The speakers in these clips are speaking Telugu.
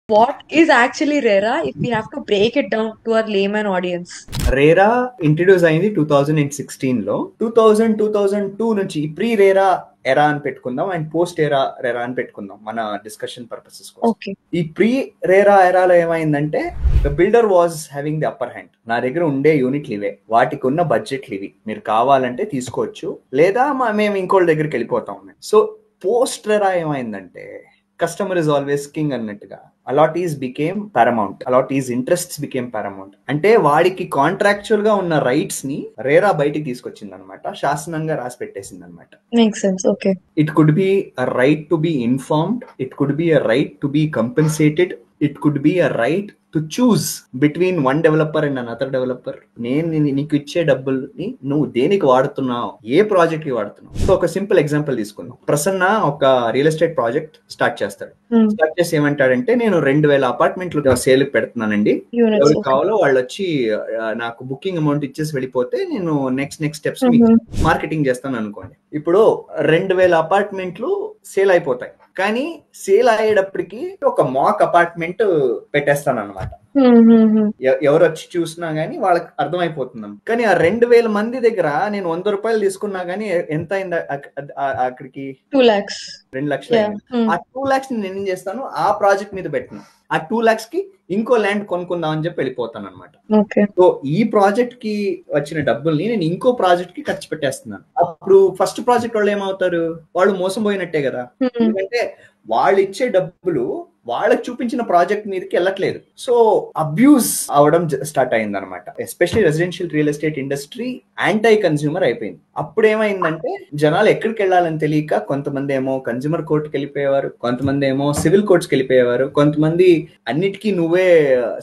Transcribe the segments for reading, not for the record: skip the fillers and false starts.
What is actually RERA if we have to break it down to our layman audience? RERA introduce అయింది 2016లో. 2002 నుంచి ప్రీ రేరా ఎరా అని పెట్టుకుందాం అండ్ పోస్ట్ రేరా అని పెట్టుకుందాం మన డిస్కషన్ పర్పసెస్ కోసం. Okay. ఈ ప్రీ రేరా ఎరాలో ఏమైందంటే the builder was having the upper hand. నా దగ్గర ఉండే యూనిట్లు ఇవే, వాటికి ఉన్న బడ్జెట్లు ఇవి, మీరు కావాలంటే తీసుకోవచ్చు లేదా మేము ఇంకోళ్ళ దగ్గరికి వెళ్ళిపోతాం. సో పోస్ట్ రేరా ఏమైందంటే కస్టమర్ ఇస్ ఆల్వేస్ కింగ్ అన్నట్టుగా allottees became paramount, allottees interests became paramount. అంటే వాడికి కాంట్రాక్చువల్ గా ఉన్న రైట్స్ ని రేరా బయటికి తీసుకొచ్చింది అనమాట, శాసనంగా రాసి పెట్టేసింది అనమాట. Makes sense. Okay. It could be a right to be informed, it could be a right to be compensated, it could be a right to choose between one developer and another developer. నేను నీకు ఇచ్చే డబ్బుల్ని నువ్వు దేనికి వాడుతున్నావు, ఏ ప్రాజెక్ట్ కి వాడుతున్నావు. సో ఒక సింపుల్ ఎగ్జాంపుల్ తీసుకుందాం. ప్రసన్న ఒక రియల్ ఎస్టేట్ ప్రాజెక్ట్ స్టార్ట్ చేస్తాడు. స్టార్ట్ చేసి ఏమంటాడంటే, నేను 2000 అపార్ట్మెంట్లు సేల్ పెడుతున్నానండి, ఎవరికి కావాలో వాళ్ళు వచ్చి నాకు బుకింగ్ అమౌంట్ ఇచ్చేసి వెళ్ళిపోతే నేను నెక్స్ట్ స్టెప్స్ మార్కెటింగ్ చేస్తాను అనుకోండి. ఇప్పుడు 2000 అపార్ట్మెంట్లు సేల్ అయిపోతాయి, కానీ సేల్ అయ్యేటప్పటికి ఒక మాక్ అపార్ట్మెంట్ పెట్టేస్తాను అనమాట. ఎవరు వచ్చి చూసినా గానీ వాళ్ళకి అర్థమైపోతున్నాం. కానీ ఆ 2000 మంది దగ్గర నేను 100 రూపాయలు తీసుకున్నా గానీ ఎంత అయింది అక్కడికి? 2 lakhs. 2 లక్షలు అయింది. ఆ 2 lakhs నేను ఏం చేస్తాను, ఆ ప్రాజెక్ట్ మీద పెట్టిన ఆ 2 lakhs కి ఇంకో ల్యాండ్ కొనుక్కుందాం అని చెప్పి వెళ్ళిపోతాను అనమాట. సో ఈ ప్రాజెక్ట్ కి వచ్చిన డబ్బుల్ని నేను ఇంకో ప్రాజెక్ట్ కి ఖర్చు పెట్టేస్తున్నాను. అప్పుడు ఫస్ట్ ప్రాజెక్ట్ వాళ్ళు ఏమవుతారు, వాళ్ళు మోసం పోయినట్టే కదా. ఎందుకంటే వాళ్ళు ఇచ్చే డబ్బులు వాళ్ళకి చూపించిన ప్రాజెక్ట్ మీదకి వెళ్ళట్లేదు. సో అబ్యూస్ అవడం స్టార్ట్ అయింది అనమాట. Especially residential real estate industry anti consumer అయిపోయింది. అప్పుడు ఏమైందంటే జనాలు ఎక్కడికి వెళ్ళాలని తెలియక కొంతమంది ఏమో కన్స్యూమర్ కోర్టుకి వెళ్ళిపోయేవారు, కొంతమంది ఏమో సివిల్ కోర్ట్స్కి వెళ్ళిపోయేవారు, కొంతమంది అన్నిటికీ నువ్వే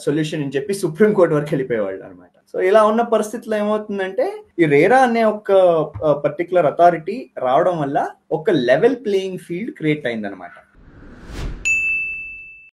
సొల్యూషన్ అని చెప్పి సుప్రీం కోర్టు వరకు వెళ్ళిపోయేవాళ్ళు అనమాట. సో ఇలా ఉన్న పరిస్థితుల్లో ఏమవుతుందంటే, ఈ రేరా అనే ఒక పర్టికులర్ అథారిటీ రావడం వల్ల ఒక లెవెల్ ప్లేయింగ్ ఫీల్డ్ క్రియేట్ అయింది అనమాట.